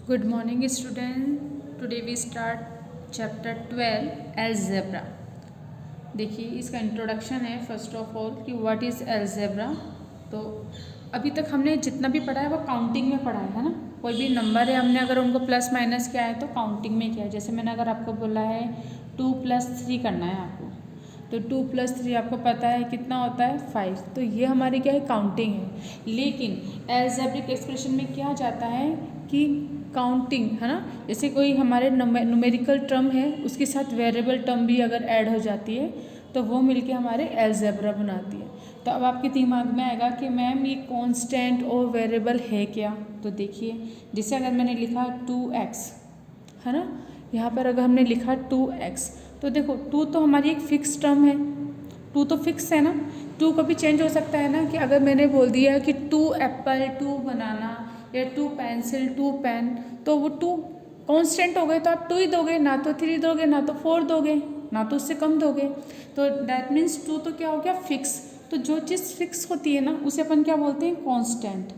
Good morning student. Today we start chapter 12 algebra. देखिए इसका introduction है फर्स्ट ऑफ ऑल कि व्हाट इज़ अलजेब्रा। तो अभी तक हमने जितना भी पढ़ा है वो काउंटिंग में पढ़ा है ना। कोई भी नंबर है हमने अगर उनको प्लस माइनस किया है तो काउंटिंग में किया है। जैसे मैंने अगर आपको बोला है 2 + 3 करना है आपको, तो 2 + 3 आपको पता है कितना होता है 5। तो ये हमारी क्या है काउंटिंग है। लेकिन अलजेब्रिक एक्सप्रेशन में क्या जाता है कि काउंटिंग है ना, जैसे कोई हमारे न्यूमेरिकल टर्म है उसके साथ वेरिएबल टर्म भी अगर ऐड हो जाती है तो वो मिलके हमारे अलजेब्रा बनाती है। तो अब आपके दिमाग में आएगा कि मैम ये कांस्टेंट और वेरिएबल है क्या। तो देखिए जैसे अगर मैंने लिखा 2x है ना, यहाँ पर अगर हमने लिखा 2x तो देखो 2 तो हमारी एक फिक्स टर्म है, 2 तो फिक्स है ना। 2 कभी चेंज हो सकता है ना, कि अगर मैंने बोल दिया कि 2 एप्पल 2 बनाना या 2 पेंसिल 2 पेन, तो वो 2 कांस्टेंट हो गए तो आप 2 ही दोगे, ना तो 3 दोगे ना तो 4 दोगे ना तो उससे कम दोगे। तो दैट मीन्स 2 तो क्या हो गया फिक्स। तो जो चीज़ फिक्स होती है ना उसे अपन क्या बोलते हैं कांस्टेंट।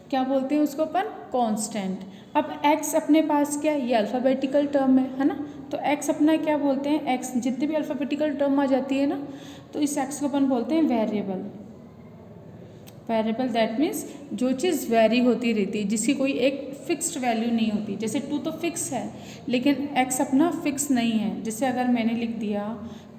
क्या बोलते हैं उसको अपन कांस्टेंट। अब x अपने पास क्या है, ये अल्फ़ाबेटिकल टर्म है ना। तो x अपना क्या बोलते हैं, x जितने भी अल्फ़ाबेटिकल टर्म आ जाती है ना तो इस x को अपन बोलते हैं वेरिएबल। वेरिएबल दैट मीन्स जो चीज़ वेरी होती रहती है, जिसकी कोई एक फिक्स्ड वैल्यू नहीं होती। जैसे 2 तो फिक्स है लेकिन x अपना फिक्स नहीं है। जैसे अगर मैंने लिख दिया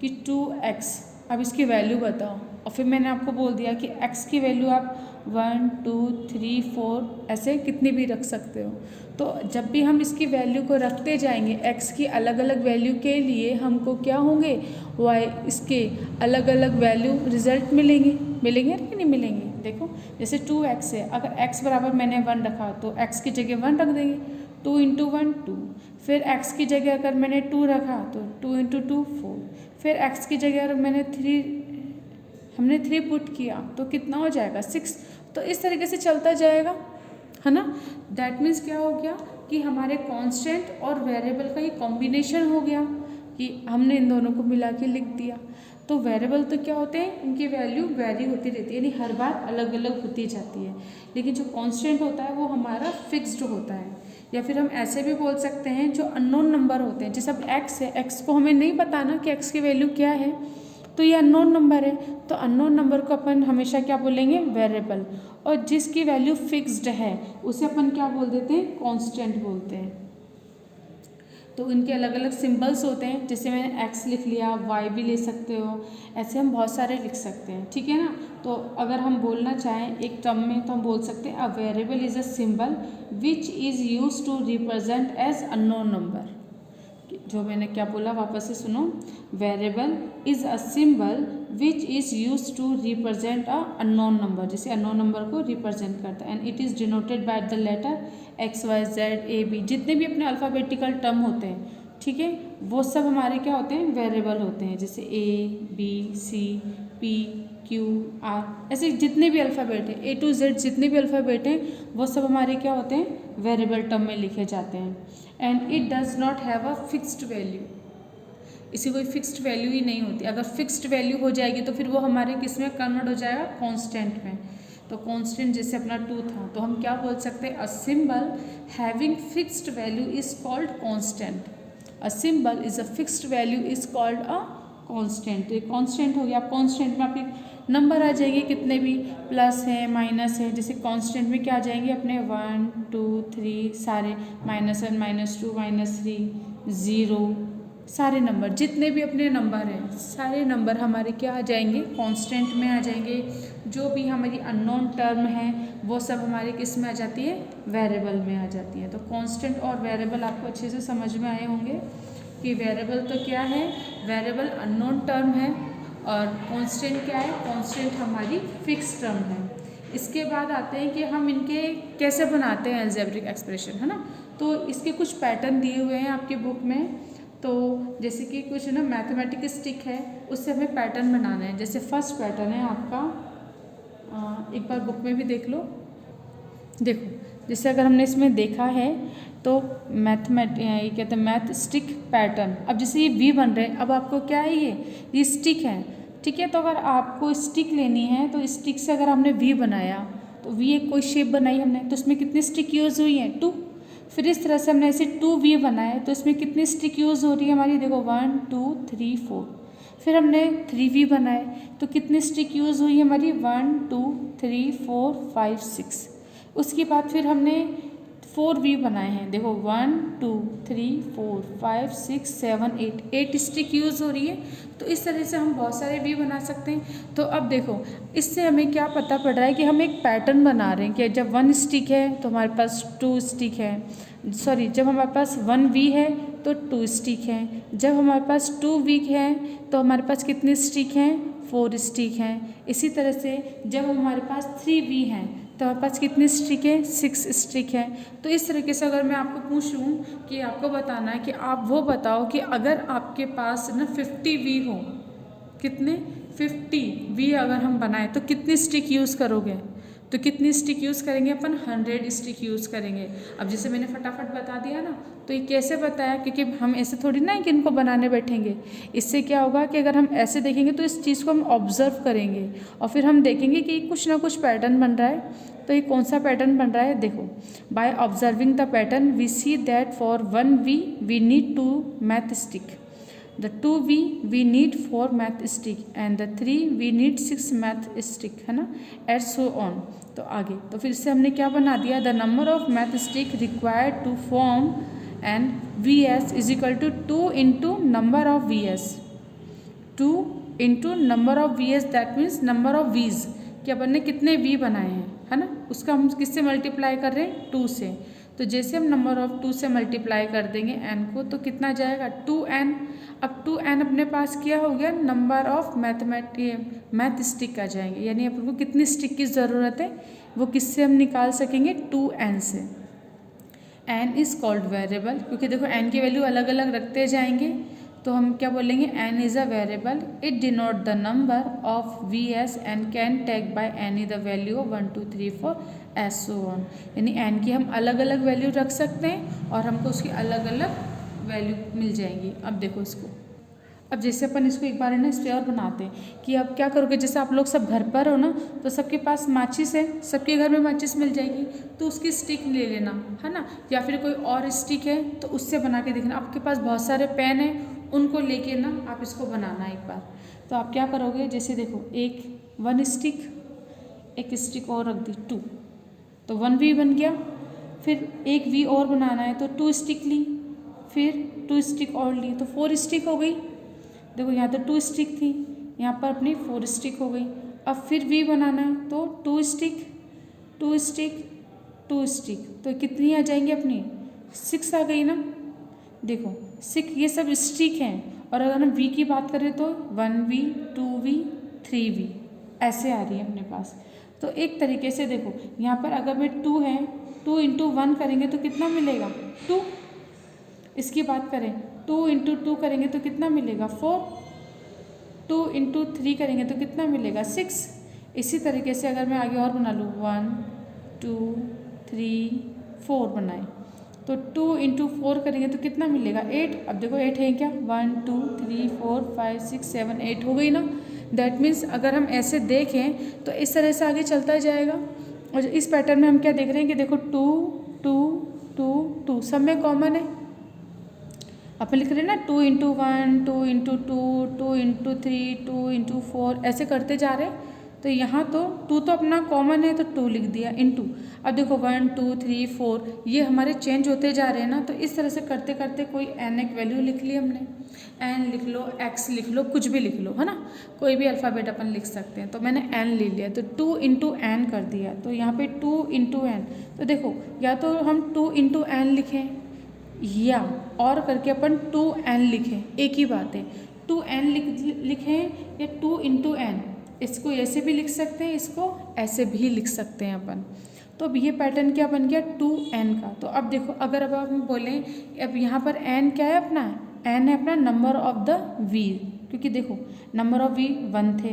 कि 2x, अब इसकी वैल्यू बताओ, और फिर मैंने आपको बोल दिया कि x की वैल्यू आप 1 2 3 4 ऐसे कितनी भी रख सकते हो। तो जब भी हम इसकी वैल्यू को रखते जाएंगे x की अलग अलग वैल्यू के लिए हमको क्या होंगे y इसके अलग अलग वैल्यू रिजल्ट मिलेंगे कि नहीं मिलेंगे। देखो जैसे 2x है, अगर x बराबर मैंने 1 रखा तो x की जगह 1 रख देंगे, 2 × 1 2। फिर x की जगह अगर मैंने 2 रखा तो 2 × 2 4। फिर x की जगह अगर हमने 3 पुट किया तो कितना हो जाएगा 6। तो इस तरीके से चलता जाएगा है ना। दैट मीन्स क्या हो गया कि हमारे कांस्टेंट और वेरिएबल का ये कॉम्बिनेशन हो गया कि हमने इन दोनों को मिला के लिख दिया। तो वेरिएबल तो क्या होते हैं, इनकी वैल्यू वेरी होती रहती है, यानी हर बार अलग अलग होती जाती है। लेकिन जो कांस्टेंट होता है वो हमारा फिक्स्ड होता है। या फिर हम ऐसे भी बोल सकते हैं जो अननोन नंबर होते हैं, जैसे अब x है, x को हमें नहीं पता ना कि x की वैल्यू क्या है, तो ये अननोन नंबर है। तो अननोन नंबर को अपन हमेशा क्या बोलेंगे वेरिएबल, और जिसकी वैल्यू फिक्स्ड है उसे अपन क्या बोल देते हैं कांस्टेंट बोलते हैं। तो इनके अलग अलग सिंबल्स होते हैं, जैसे मैंने x लिख लिया, y भी ले सकते हो, ऐसे हम बहुत सारे लिख सकते हैं, ठीक है ना। तो अगर हम बोलना चाहें एक टर्म में तो हम बोल सकते हैं a variable is a symbol which is use to represent as unknown number. जो मैंने क्या बोला वापस से सुनो, variable is a symbol which is use to represent a unknown number, जैसे अननोन नंबर को रिप्रेजेंट करता है। And it is denoted by the letter x y z a b. जितने भी अपने अल्फ़ाबेटिकल टर्म होते हैं, ठीक है, वो सब हमारे क्या होते हैं वेरिएबल होते हैं। जैसे a b c p q r, ऐसे जितने भी अल्फ़ाबेट हैं ए टू जेड जितने भी अल्फ़ाबेट हैं वो सब हमारे क्या होते हैं वेरिएबल टर्म में लिखे जाते हैं। And it does not have a fixed value, इसी कोई फिक्स्ड वैल्यू ही नहीं होती। अगर फिक्स्ड वैल्यू हो जाएगी तो फिर वो हमारे किस में कन्वर्ट हो जाएगा कांस्टेंट में। तो कांस्टेंट जैसे अपना 2 था तो हम क्या बोल सकते हैं a symbol having fixed value is called constant. A symbol is a fixed value is called a constant. ये कांस्टेंट हो गया। आप कांस्टेंट में आपके नंबर आ जाएंगे कितने भी, प्लस है माइनस है। जैसे कांस्टेंट में क्या आ जाएंगे अपने 1 2 3 सारे, -1 -2 -3 0, सारे नंबर जितने भी अपने नंबर हैं सारे नंबर हमारे क्या आ जाएंगे कांस्टेंट में आ जाएंगे। जो भी हमारी अननोन टर्म है वो सब हमारे किस में आ जाती है वेरिएबल में आ जाती है। तो कांस्टेंट और वेरिएबल आपको अच्छे से समझ में आए होंगे कि वेरिएबल तो क्या है, वेरिएबल अननोन टर्म है, और कांस्टेंट क्या है, कांस्टेंट हमारी फिक्स टर्म है। इसके बाद आते हैं कि हम इनके कैसे बनाते हैं अलजेब्रिक एक्सप्रेशन, है ना। तो इसके कुछ पैटर्न दिए हुए हैं आपकी बुक में। तो जैसे कि कुछ ना मैथमेटिक स्टिक है, उससे हमें पैटर्न बनाना है। जैसे फर्स्ट पैटर्न है आपका, एक बार बुक में भी देख लो। देखो जैसे अगर हमने इसमें देखा है तो ये कहते हैं मैथ स्टिक पैटर्न। अब जैसे ये वी बन रहे हैं, अब आपको क्या है ये स्टिक है, ठीक है। तो अगर आपको स्टिक लेनी है तो स्टिक से अगर हमने वी बनाया तो वी एक कोई शेप बनाई हमने, तो उसमें कितनी स्टिक यूज़ हुई है 2। फिर इस तरह से हमने ऐसे 2V बनाए, तो इसमें कितनी स्टिक यूज़ हो रही है हमारी, देखो 1 2 3 4। फिर हमने 3V बनाए, तो कितनी स्टिक यूज़ हुई हमारी 1 2 3 4 5 6। उसके बाद फिर हमने 4V बनाए हैं, देखो 1 2 3 4 5 6 7 8, 8 स्टिक यूज़ हो रही है। तो इस तरह से हम बहुत सारे वी बना सकते हैं। तो अब देखो इससे हमें क्या पता पड़ रहा है कि हम एक पैटर्न बना रहे हैं कि जब 1 स्टिक है तो हमारे पास 2 स्टिक है, सॉरी जब हमारे पास 1V है तो 2 स्टिक है, जब हमारे पास 2V है तो हमारे पास कितने स्टिक हैं 4 स्टिक हैं। इसी तरह से जब हमारे पास 3V हैं तो हमारे पास कितनी स्टिक है 6 स्टिक है। तो इस तरीके से अगर मैं आपको पूछूं कि आपको बताना है कि आप वो बताओ कि अगर आपके पास ना 50V हो, कितने 50V अगर हम बनाएं तो कितनी स्टिक यूज़ करोगे, तो कितनी स्टिक यूज़ करेंगे अपन 100 स्टिक यूज़ करेंगे। अब जैसे मैंने फटाफट बता दिया ना, तो ये कैसे बताया, क्योंकि हम ऐसे थोड़ी ना कि इनको बनाने बैठेंगे। इससे क्या होगा कि अगर हम ऐसे देखेंगे तो इस चीज़ को हम ऑब्जर्व करेंगे और फिर हम देखेंगे कि कुछ ना कुछ पैटर्न बन रहा है। तो ये कौन सा पैटर्न बन रहा है, देखो by observing the pattern we see that for 1V we need 2 matchstick, the 2V we need 4 math stick and the 3 we need 6 math stick, है ना, and so on। तो आगे तो फिर से हमने क्या बना दिया, the number of math stick required to form and VS is equal to 2 into number of VS, 2 into number of VS, that means number of V's कि अपन ने कितने V बनाए हैं, है ना, उसका हम किससे मल्टीप्लाई कर रहे हैं 2 से। तो जैसे हम नंबर ऑफ 2 से मल्टीप्लाई कर देंगे n को तो कितना जाएगा 2n। अब 2n अपने पास क्या हो गया, नंबर ऑफ मैथ स्टिक आ जाएंगे, यानी अपन को कितनी स्टिक की ज़रूरत है वो किससे हम निकाल सकेंगे 2n से। n इज़ कॉल्ड वेरिएबल, क्योंकि देखो n की वैल्यू अलग अलग रखते जाएंगे तो हम क्या बोलेंगे n is a variable, it denote the number of VS and can take by any the value of 1 2 3 4 as so on. यानी n की हम अलग अलग वैल्यू रख सकते हैं और हमको उसकी अलग अलग वैल्यू मिल जाएंगी। अब देखो इसको, अब जैसे अपन इसको एक बार है ना इस पर और बनाते हैं कि अब क्या करोगे, जैसे आप लोग सब घर पर हो ना तो सबके पास माचिस है, सबके घर में माचिस मिल जाएगी, तो उसकी स्टिक ले लेना, है ना, या फिर कोई और स्टिक है तो उससे बना के देखना। आपके पास बहुत सारे पेन हैं, उनको लेके ना आप इसको बनाना एक बार। तो आप क्या करोगे, जैसे देखो एक 1 स्टिक, एक स्टिक और रख दी 2, तो 1V बन गया। फिर एक V और बनाना है तो 2 स्टिक ली, फिर 2 स्टिक और ली तो 4 स्टिक हो गई। देखो यहाँ तो 2 स्टिक थी, यहाँ पर अपनी 4 स्टिक हो गई। अब फिर V बनाना है तो 2 स्टिक 2 स्टिक 2 स्टिक, तो कितनी आ जाएंगी अपनी 6 आ गई ना। देखो 6 ये सब स्टिक हैं, और अगर हम V की बात करें तो 1V 2V 3V ऐसे आ रही है अपने पास। तो एक तरीके से देखो यहाँ पर अगर मैं 2 है 2 इंटू 1 करेंगे तो कितना मिलेगा 2। इसकी बात करें 2 इंटू 2 करेंगे तो कितना मिलेगा 4, 2 इंटू 3 करेंगे तो कितना मिलेगा 6। इसी तरीके से अगर मैं आगे और बना लूँ 1 2 3 4 बनाए तो 2 इंटू 4 करेंगे तो कितना मिलेगा 8। अब देखो 8 है क्या, 1 2 3 4 5 6 7 8 हो गई ना। दैट मीन्स अगर हम ऐसे देखें तो इस तरह से आगे चलता जाएगा। और इस पैटर्न में हम क्या देख रहे हैं कि देखो 2 2 2 2 सब में कॉमन है। अपन लिख रहे हैं ना 2 इंटू 1 2 इंटू 2 2 इंटू 3 2 इंटू 4 ऐसे करते जा रहे हैं। तो यहाँ तो 2 तो अपना कॉमन है तो 2 लिख दिया इंटू। अब देखो 1 2 3 4 ये हमारे चेंज होते जा रहे हैं ना, तो इस तरह से करते करते कोई n एक वैल्यू लिख ली हमने, n लिख लो x लिख लो कुछ भी लिख लो, है ना, कोई भी अल्फ़ाबेट अपन लिख सकते हैं। तो मैंने n ले लिया तो 2 इंटू n कर दिया, तो यहाँ पे 2 इंटू n। तो देखो या तो हम 2 इंटू n लिखें या और करके अपन 2n लिखें, एक ही बात है। 2n लिखें या 2 इंटू n, इसको ऐसे भी लिख सकते हैं, इसको ऐसे भी लिख सकते हैं अपन। तो अब ये पैटर्न क्या बन गया 2n का। तो अब देखो अगर अब हम बोलें अब यहाँ पर n क्या है अपना, n है अपना नंबर ऑफ द v, क्योंकि देखो नंबर ऑफ v 1 थे,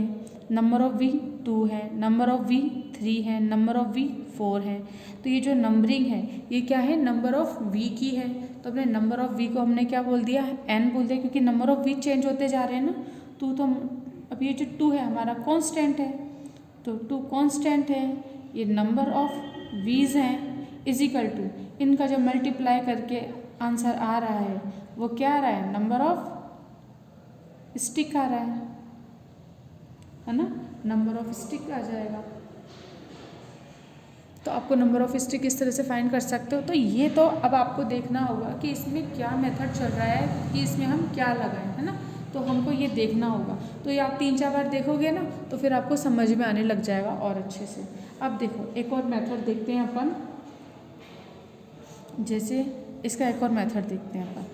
नंबर ऑफ v 2 है, नंबर ऑफ v 3 है, नंबर ऑफ v 4 है। तो ये जो नंबरिंग है ये क्या है नंबर ऑफ v की है। तो अपने नंबर ऑफ v को हमने क्या बोल दिया n बोल दिया, क्योंकि नंबर ऑफ v चेंज होते जा रहे हैं ना। तो अब ये जो 2 है हमारा कांस्टेंट है, तो 2 कांस्टेंट है, ये नंबर ऑफ वीज हैं इजिकल टू इनका जो मल्टीप्लाई करके आंसर आ रहा है वो क्या आ रहा है, नंबर ऑफ स्टिक आ रहा है ना, नंबर ऑफ स्टिक आ जाएगा। तो आपको नंबर ऑफ स्टिक इस तरह से फाइंड कर सकते हो। तो ये तो अब आपको देखना होगा कि इसमें क्या मेथड चल रहा है कि इसमें हम क्या लगाएं, है ना। तो हमको ये देखना होगा। तो ये आप 3-4 बार देखोगे ना तो फिर आपको समझ में आने लग जाएगा और अच्छे से। अब देखो एक और मेथड देखते हैं अपन, जैसे इसका एक और मेथड देखते हैं अपन।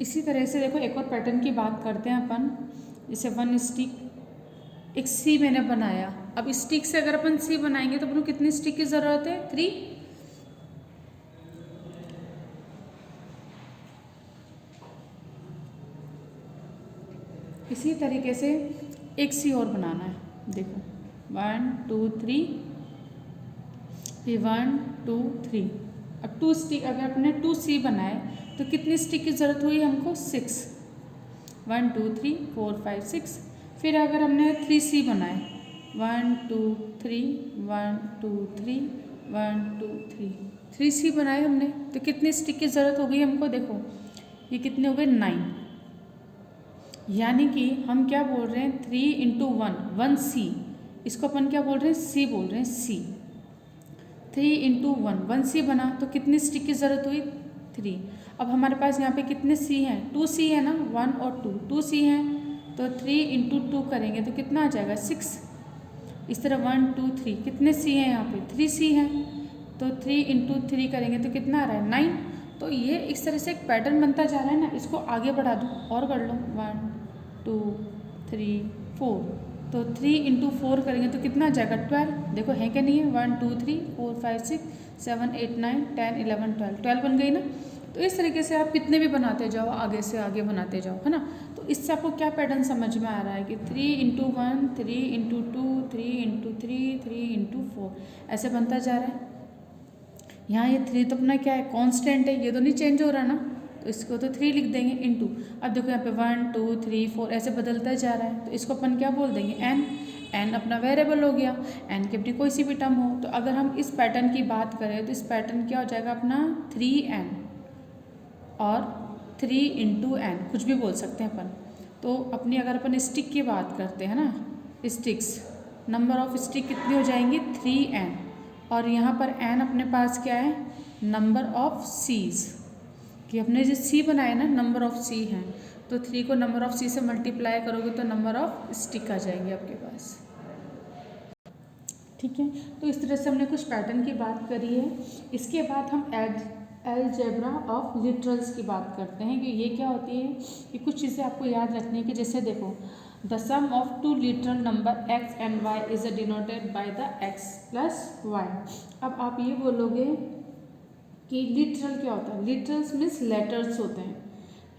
इसी तरह से देखो एक और पैटर्न की बात करते हैं अपन। जैसे 1 स्टिक, एक सी मैंने बनाया। अब स्टिक से अगर अपन सी बनाएंगे तो अपन को कितनी स्टिक की ज़रूरत है, 3। इसी तरीके से एक सी और बनाना है। देखो 1 2 3, ये 1 2 3। अब 2 स्टिक अगर अपने 2 सी बनाए तो कितनी स्टिक की ज़रूरत हुई हमको, 6। 1 2 3 4 5 6। फिर अगर हमने 3 सी बनाए, 1 2 3 1 2 3 1 2 3, 3 सी बनाए हमने तो कितनी स्टिक की ज़रूरत हो गई हमको, देखो ये कितने हो गए, 9। यानी कि हम क्या बोल रहे हैं, 3 इंटू 1 सी, इसको अपन क्या बोल रहे हैं, सी बोल रहे हैं, सी। 3 इंटू 1 सी बना तो कितनी स्टिक की ज़रूरत हुई, 3। अब हमारे पास यहाँ पे कितने सी हैं, 2 सी है ना, 1 और 2 सी हैं तो 3 इंटू 2 करेंगे तो कितना आ जाएगा, 6। इस तरह 1 2 3 कितने सी हैं यहाँ पे, 3 सी हैं तो 3 इंटू 3 करेंगे तो कितना आ रहा है, 9। तो ये इस तरह से एक पैटर्न बनता जा रहा है ना। इसको आगे बढ़ा दो और कर लो, 1 2 3 4। तो 3 इंटू 4 करेंगे तो कितना आ जाएगा, 12। देखो है क्या नहीं है, 1 2 3 4 5 6 7 8 9 10 11 12 बन गई ना। तो इस तरीके से आप कितने भी बनाते जाओ, आगे से आगे बनाते जाओ, है ना। तो इससे आपको क्या पैटर्न समझ में आ रहा है कि 3 इंटू 1 3 इंटू 2 3 इंटू 3 3 इंटू 4 ऐसे बनता जा रहा है। यहाँ ये 3 तो अपना क्या है, कांस्टेंट है, ये तो नहीं चेंज हो रहा ना, तो इसको तो 3 लिख देंगे इंटू। अब देखो यहाँ पे 1 2 3 4 ऐसे बदलता जा रहा है तो इसको अपन क्या बोल देंगे, एन अपना वेरिएबल हो गया। एन की अपनी कोई सी भी टर्म हो तो अगर हम इस पैटर्न की बात करें तो इस पैटर्न क्या हो जाएगा अपना, 3n और 3 इंटू एन, कुछ भी बोल सकते हैं अपन। तो अपनी अगर अपन स्टिक की बात करते हैं ना, स्टिक्स, नंबर ऑफ स्टिक कितनी हो जाएंगी, 3n। और यहाँ पर n अपने पास क्या है, नंबर ऑफ सीज, कि अपने जो सी बनाए ना, नंबर ऑफ सी हैं तो 3 को नंबर ऑफ सी से मल्टीप्लाई करोगे तो नंबर ऑफ स्टिक आ जाएंगे आपके पास। ठीक है, तो इस तरह से हमने कुछ पैटर्न की बात करी है। इसके बाद हम अलजेब्रा ऑफ लिटरल्स की बात करते हैं कि ये क्या होती है। कि कुछ चीज़ें आपको याद रखनी है कि जैसे देखो, the sum of 2 literal number x and y is denoted by the x plus y। अब आप ये बोलोगे कि लिटरल क्या होता है, लिटरल्स मीन्स लेटर्स होते हैं।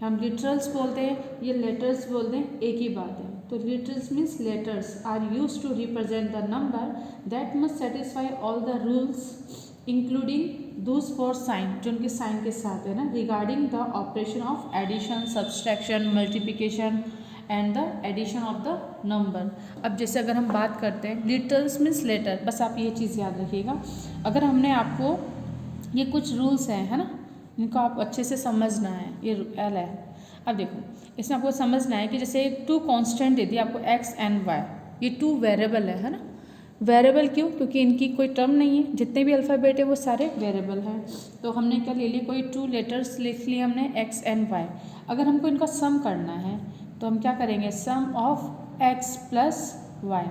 हम लिटरल्स बोलते हैं, ये लेटर्स बोलते हैं, एक ही बात है। तो literals means letters are use to represent the number that must satisfy all the rules including those four sign, जो उनके साइन के साथ है ना, regarding the operation of addition, subtraction, multiplication and the addition of the number. अब जैसे अगर हम बात करते हैं लिटरल्स मीन्स लेटर, बस आप ये चीज़ याद रखिएगा। अगर हमने आपको ये कुछ रूल्स हैं, है ना, इनको आप अच्छे से समझना है। ये एल है। अब देखो इसमें आपको समझना है कि जैसे 2 कांस्टेंट दे दिए आपको x एंड y, ये 2 वेरिएबल है ना। वेरिएबल क्यों, क्योंकि इनकी कोई टर्म नहीं है, जितने भी अल्फ़ाबेट है वो सारे वेरिएबल हैं। तो हमने क्या ले लिया, कोई 2 लेटर्स लिख लिए हमने x एंड y। अगर हमको इनका सम करना है तो हम क्या करेंगे, सम ऑफ x प्लस वाई।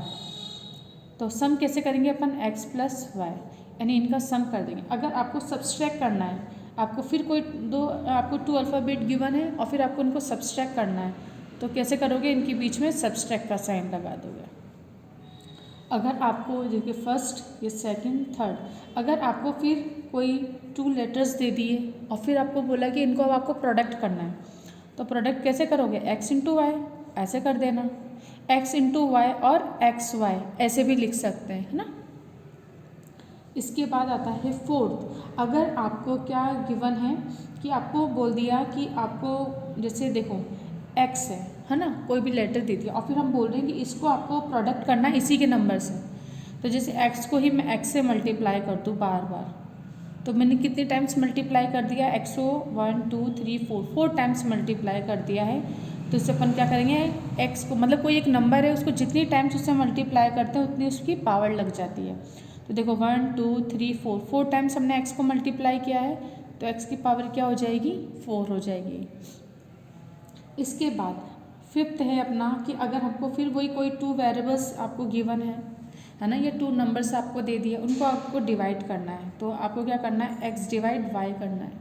तो सम कैसे करेंगे अपन, x प्लस वाई, यानी इनका सम कर देंगे। अगर आपको सब्सट्रैक्ट करना है, आपको फिर कोई आपको 2 अल्फ़ाबेट गिवन है और फिर आपको इनको सब्सट्रैक्ट करना है, तो कैसे करोगे, इनके बीच में सब्सट्रैक्ट का साइन लगा दोगे। अगर आपको देखिए फर्स्ट, ये सेकंड, थर्ड, अगर आपको फिर कोई 2 लेटर्स दे दिए और फिर आपको बोला कि इनको अब आपको प्रोडक्ट करना है, तो प्रोडक्ट कैसे करोगे, x इंटू वाई ऐसे कर देना, x इंटू वाई और एक्स वाई ऐसे भी लिख सकते हैं, है ना। इसके बाद आता है फोर्थ। अगर आपको क्या गिवन है कि आपको बोल दिया कि आपको जैसे देखो x है है ना, कोई भी लेटर दे दिया और फिर हम बोल रहे हैं कि इसको आपको प्रोडक्ट करना है इसी के नंबर से। तो जैसे x को ही मैं x से मल्टीप्लाई कर दूँ बार बार, तो मैंने कितने टाइम्स मल्टीप्लाई कर दिया, x को 1 2 3 4 टाइम्स मल्टीप्लाई कर दिया है। तो इससे अपन क्या करेंगे, x को मतलब कोई एक नंबर है उसको जितनी टाइम्स उससे मल्टीप्लाई करते हैं उतनी उसकी पावर लग जाती है। तो देखो 1 2 3 4 टाइम्स हमने x को मल्टीप्लाई किया है, तो x की पावर क्या हो जाएगी, 4 हो जाएगी। इसके बाद फिफ्थ है अपना कि अगर हमको फिर वही कोई 2 वेरिएबल्स आपको गिवन है ना, ये 2 नंबर्स आपको दे दिए, उनको आपको डिवाइड करना है। तो आपको क्या करना है, x डिवाइड y करना है,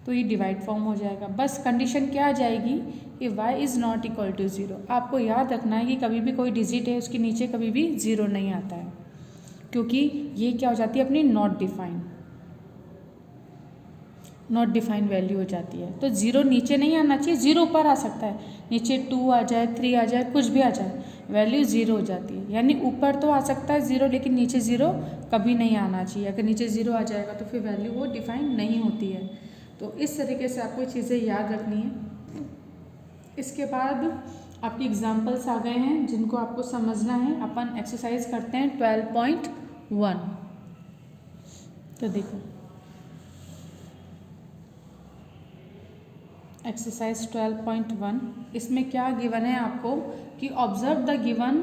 तो ये डिवाइड फॉर्म हो जाएगा। बस कंडीशन क्या आ जाएगी कि y is not equal to 0। आपको याद रखना है कि कभी भी कोई डिजिट है उसके नीचे कभी भी 0 नहीं आता है, क्योंकि ये क्या हो जाती है अपनी नॉट डिफाइंड वैल्यू हो जाती है। तो 0 नीचे नहीं आना चाहिए, 0 ऊपर आ सकता है, नीचे 2 आ जाए 3 आ जाए कुछ भी आ जाए, वैल्यू 0 हो जाती है। यानी ऊपर तो आ सकता है 0 लेकिन नीचे 0 कभी नहीं आना चाहिए। अगर नीचे 0 आ जाएगा तो फिर वैल्यू वो डिफाइन नहीं होती है। तो इस तरीके से आपको चीज़ें याद रखनी है। इसके बाद आपकी एग्जाम्पल्स आ गए हैं जिनको आपको समझना है। अपन एक्सरसाइज करते हैं 12.1। तो देखो एक्सरसाइज 12.1, इसमें क्या गिवन है आपको कि ऑब्जर्व द गिवन,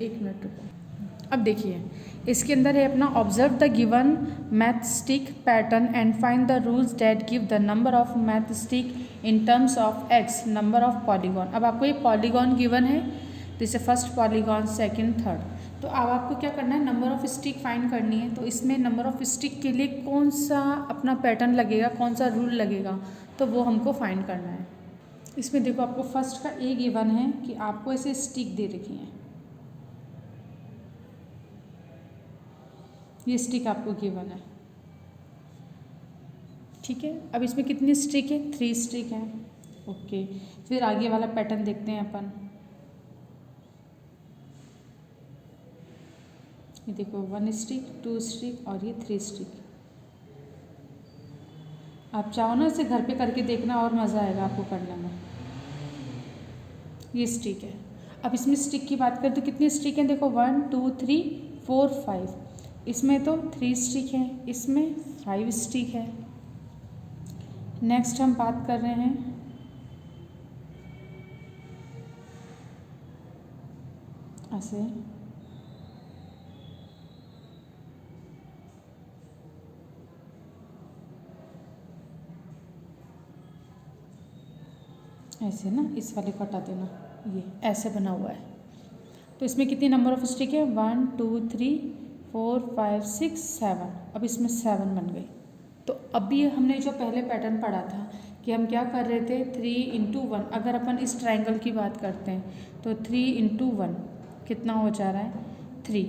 एक मिनट रुको। अब देखिए इसके अंदर है अपना observe the given math stick pattern and find the rules that give the number of math stick in terms of x number of polygon. अब आपको ये पॉलीगॉन गिवन है, जैसे फर्स्ट पॉलीगॉन सेकंड थर्ड। तो अब आपको क्या करना है, नंबर ऑफ स्टिक फाइंड करनी है। तो इसमें नंबर ऑफ स्टिक के लिए कौन सा अपना पैटर्न लगेगा, कौन सा रूल लगेगा, तो वो हमको फाइंड करना है। इसमें देखो आपको फर्स्ट का ए गिवन है कि आपको ऐसे स्टिक दे रखी हैं, ये स्टिक आपको गिवन है, ठीक है। अब इसमें कितनी स्टिक है, 3 स्टिक है, ओके। फिर आगे वाला पैटर्न देखते हैं अपन। ये देखो 1 स्टिक 2 स्टिक और ये 3 स्टिक। आप चाहो ना इसे घर पे करके देखना और मज़ा आएगा आपको करने में। ये स्टिक है। अब इसमें स्टिक की बात करें तो कितनी स्टिक हैं, देखो 1 2 3 4 5। इसमें तो 3 स्टिक है, इसमें 5 स्टिक है। नेक्स्ट हम बात कर रहे हैं ऐसे, ऐसे ना, इस वाले को हटा देना, ये ऐसे बना हुआ है। तो इसमें कितनी नंबर ऑफ स्टिक है, 1 2 3 4 5 6 7। अब इसमें 7 बन गई। तो अभी हमने जो पहले पैटर्न पढ़ा था कि हम क्या कर रहे थे, 3 इंटू 1। अगर अपन इस ट्रायंगल की बात करते हैं तो 3 इंटू 1 कितना हो जा रहा है, 3।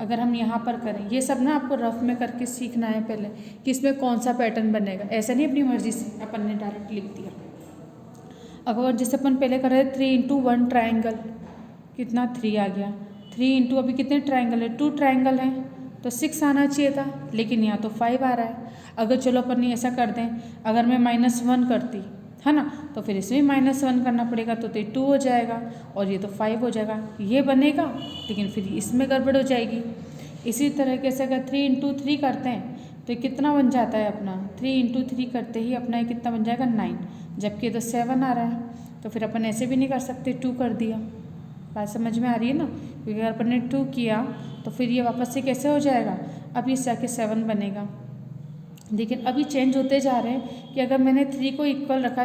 अगर हम यहाँ पर करें, ये सब ना आपको रफ में करके सीखना है पहले कि इसमें कौन सा पैटर्न बनेगा। ऐसा नहीं अपनी मर्जी से अपन ने डायरेक्ट लिख दिया। अगर जैसे अपन पहले कर रहे थे 3 इंटू 1 ट्राइंगल, कितना 3 आ गया। 3 इंटू अभी कितने ट्राइंगल है, 2 ट्राइंगल हैं तो 6 आना चाहिए था, लेकिन यहाँ तो 5 आ रहा है। अगर चलो अपन ऐसा कर दें, अगर मैं -1 करती है ना, तो फिर इसमें -1 करना पड़ेगा, तो 2 हो जाएगा और ये तो 5 हो जाएगा। ये बनेगा लेकिन फिर इसमें गड़बड़ हो जाएगी। इसी तरीके से अगर 3 इंटू 3 करते हैं तो कितना बन जाता है अपना, 3 इंटू 3 करते ही अपना ये कितना बन जाएगा, 9। जबकि तो 7 आ रहा है, तो फिर अपन ऐसे भी नहीं कर सकते, 2 कर दिया। बात समझ में आ रही है ना, क्योंकि अगर अपन ने 2 किया तो फिर ये वापस से कैसे हो जाएगा, अब ये जाके 7 बनेगा। लेकिन अभी चेंज होते जा रहे हैं कि अगर मैंने 3 को इक्वल रखा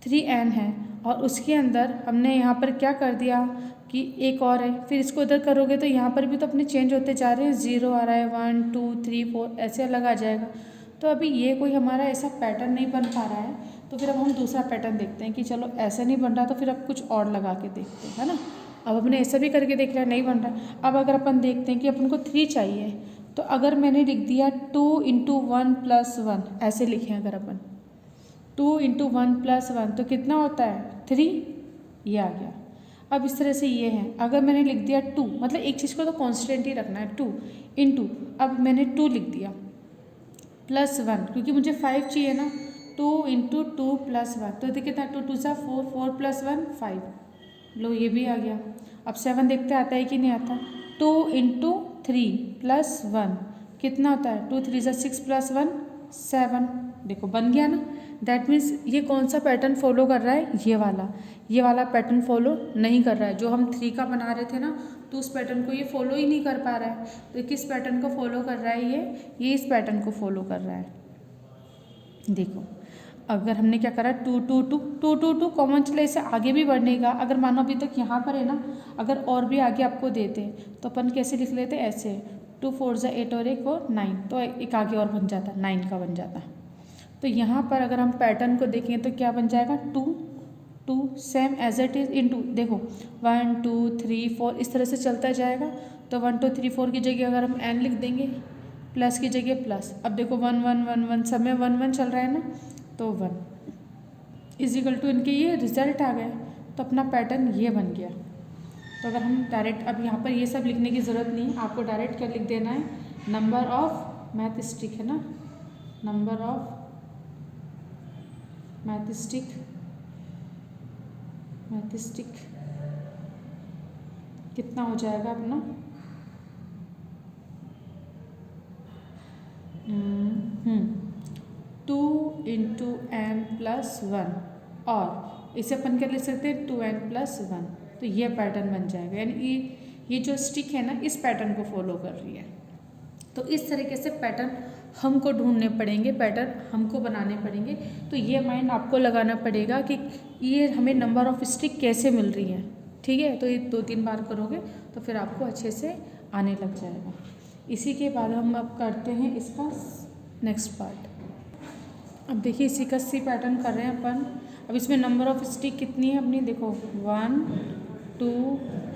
3n है और उसके अंदर हमने यहाँ पर क्या कर दिया कि एक और है, फिर इसको इधर करोगे तो यहाँ पर भी तो अपने चेंज होते जा रहे हैं, 0 आ रहा है, 1 2 3 4 ऐसे अलग आ जाएगा। तो अभी ये कोई हमारा ऐसा पैटर्न नहीं बन पा रहा है, तो फिर अब हम दूसरा पैटर्न देखते हैं कि चलो ऐसा नहीं बन रहा तो फिर अब कुछ और लगा के देखते हैं, है ना। अब अपने ऐसा भी करके देख लिया, नहीं बन रहा। अब अगर अपन देखते हैं कि अपन को 3 चाहिए, तो अगर मैंने लिख दिया 2 इंटू 1 प्लस 1, ऐसे लिखें अगर अपन 2 इंटू 1 प्लस 1 तो कितना होता है, 3, ये आ गया। अब इस तरह से ये है, अगर मैंने लिख दिया 2, मतलब एक चीज़ को तो कांस्टेंट ही रखना है, 2 इंटू, अब मैंने 2 लिख दिया प्लस 1, क्योंकि मुझे 5 चाहिए ना, 2 इंटू 2 प्लस 1, तो देखिए कितना 2 2 सा 4, 4 प्लस 1 5, लो ये भी आ गया। अब 7 देखते आता है कि नहीं आता। 2 इंटू 3 प्लस 1 कितना होता है, 2 3 सा 6 प्लस 1 7, देखो बन गया ना। दैट मीन्स ये कौन सा पैटर्न फॉलो कर रहा है, ये वाला पैटर्न फॉलो नहीं कर रहा है। जो हम 3 का बना रहे थे ना, तो उस पैटर्न को ये फॉलो ही नहीं कर पा रहा है। तो किस पैटर्न को फॉलो कर रहा है, ये इस पैटर्न को फॉलो कर रहा है। देखो अगर हमने क्या करा, 2 2 2 2 2 2 कॉमन चले, इसे आगे भी बढ़ने का। अगर मानो अभी तक यहाँ पर है ना, अगर और भी आगे आपको देते तो अपन कैसे लिख लेते, ऐसे 2 4 ज़ा 8 और 1 और 9, तो एक आगे और बन जाता, 9 का बन जाता। तो यहाँ पर अगर हम पैटर्न को देखें तो क्या बन जाएगा, 2 2 same as it is into, देखो 1 2 3 4 इस तरह से चलता जाएगा। तो 1 2 3 4 की जगह अगर हम n लिख देंगे, प्लस की जगह प्लस। अब देखो 1 1 1 1 सब में 1 1 चल रहा है ना, तो 1 इजिकल टू इनके ये रिजल्ट आ गए। तो अपना पैटर्न ये बन गया। तो अगर हम डायरेक्ट, अब यहाँ पर ये सब लिखने की ज़रूरत नहीं है, आपको डायरेक्ट क्या लिख देना है, नंबर ऑफ मैथ स्टिक है ना, नंबर ऑफ मैथ स्टिक कितना हो जाएगा अपना, 2 इंटू n प्लस 1, और इसे अपन क्या लिख सकते हैं, 2n प्लस 1। तो ये पैटर्न बन जाएगा, यानी ये जो स्टिक है ना, इस पैटर्न को फॉलो कर रही है। तो इस तरीके से पैटर्न हमको ढूंढने पड़ेंगे, पैटर्न हमको बनाने पड़ेंगे। तो ये माइंड आपको लगाना पड़ेगा कि ये हमें नंबर ऑफ स्टिक कैसे मिल रही है। ठीक है, तो ये 2-3 बार करोगे तो फिर आपको अच्छे से आने लग जाएगा। इसी के बाद हम अब करते हैं इसका नेक्स्ट पार्ट। अब देखिए इसी का सी पैटर्न कर रहे हैं अपन। अब इसमें नंबर ऑफ स्टिक कितनी है अपनी, देखो 1 2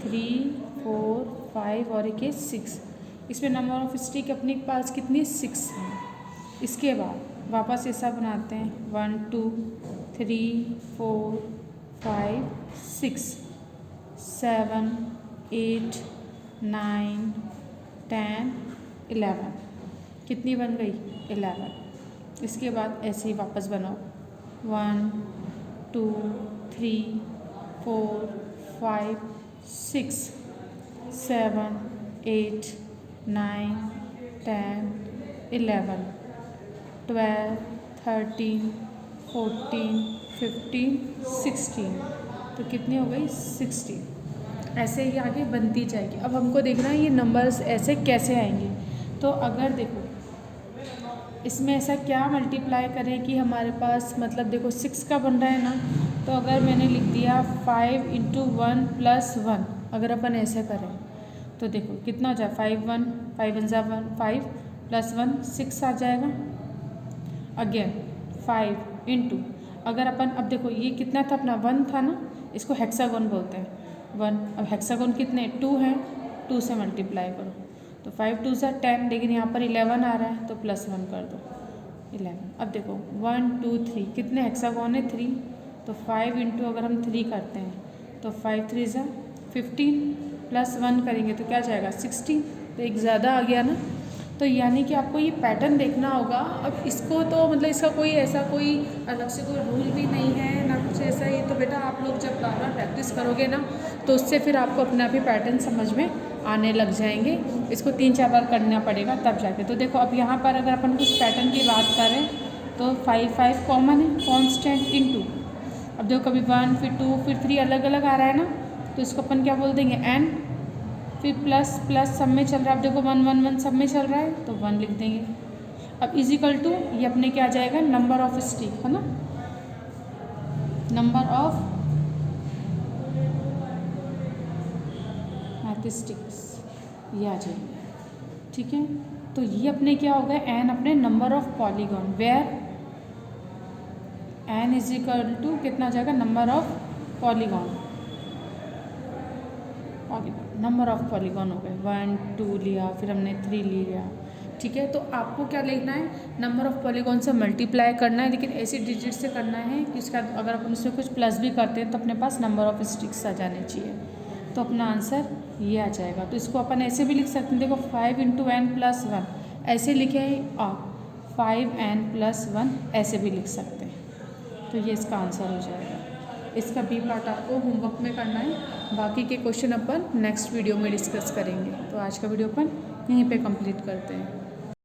3 4 5 और एक 6। इसमें नंबर ऑफ स्टिक अपने पास कितनी, 6 है। इसके बाद वापस ऐसा बनाते हैं, 1 2 3 4 5 6 7 8 9 10 11, कितनी बन गई, 11। इसके बाद ऐसे ही वापस बनाओ, 1 2 3 4 5 6 7 8 9 10 11 12 13 14 15 16, तो कितनी हो गई, 16। ऐसे ही आगे बनती जाएगी। अब हमको देखना है ये नंबर्स ऐसे कैसे आएंगे। तो अगर देखो इसमें ऐसा क्या मल्टीप्लाई करें कि हमारे पास, मतलब देखो 6 का बन रहा है ना, तो अगर मैंने लिख दिया 5 इंटू 1 प्लस 1, अगर अपन ऐसे करें तो देखो कितना हो जाए, 5 1 5 1 ज़ा 1 5 प्लस 1 6 आ जाएगा। अगेन 5 इंटू, अगर अपन, अब देखो ये कितना था अपना, 1 था ना, इसको हेक्सागोन बोलते हैं 1। अब हेक्सागोन कितने, 2 हैं, 2 से मल्टीप्लाई करो तो 5 2 ज़ा 10, लेकिन यहाँ पर 11 आ रहा है तो प्लस 1 कर दो 11। अब देखो 1 2 3 कितने हेक्सागोन है, 3, तो 5 इंटू अगर हम 3 करते हैं तो 5 3 ज़ा 15 प्लस 1 करेंगे तो क्या जाएगा, 16। तो एक ज़्यादा आ गया ना। तो यानी कि आपको ये पैटर्न देखना होगा। अब इसको तो मतलब इसका कोई ऐसा कोई अलग से कोई रूल भी नहीं है ना कुछ ऐसा ही। तो बेटा आप लोग जब बार बार प्रैक्टिस करोगे ना, तो उससे फिर आपको अपना भी पैटर्न समझ में आने लग जाएंगे। इसको 3-4 बार करना पड़ेगा तब जाके। तो देखो अब यहाँ पर अगर अपन कुछ पैटर्न की बात करें तो 5 5 कॉमन है, कॉन्स्टेंट इनटू, अब देखो कभी 1 फिर 2 फिर 3 अलग अलग आ रहा है ना, तो इसको अपन क्या बोल देंगे, n, फिर प्लस प्लस सब में चल रहा है। अब देखो 1 1 1 सब में चल रहा है तो 1 लिख देंगे। अब इजिकल टू ये अपने क्या आ जाएगा, नंबर ऑफ स्टिक है ना, नंबर ऑफ मैथस्टिक्स ये आ जाएंगे। ठीक है, तो ये अपने क्या हो गए, n अपने number of polygon, where n is equal to कितना आ जाएगा, number of polygon, number of polygon हो गए। 1 2 लिया, फिर हमने 3 लिया। ठीक है, तो आपको क्या लिखना है, नंबर ऑफ पॉलीगॉन से मल्टीप्लाई करना है, लेकिन ऐसी डिजिट से करना है कि उसका अगर अपन उसमें कुछ प्लस भी करते हैं तो अपने पास नंबर ऑफ स्टिक्स आ जाने चाहिए। तो अपना आंसर ये आ जाएगा। तो इसको अपन ऐसे भी लिख सकते हैं, देखो 5 इंटू n प्लस 1 ऐसे लिखे हैं आप, 5n+1 ऐसे भी लिख सकते हैं। तो ये इसका आंसर हो जाएगा। इसका बी पार्ट आपको होमवर्क में करना है, बाकी के क्वेश्चन अपन नेक्स्ट वीडियो में डिस्कस करेंगे। तो आज का वीडियो अपन यहीं पे कंप्लीट करते हैं।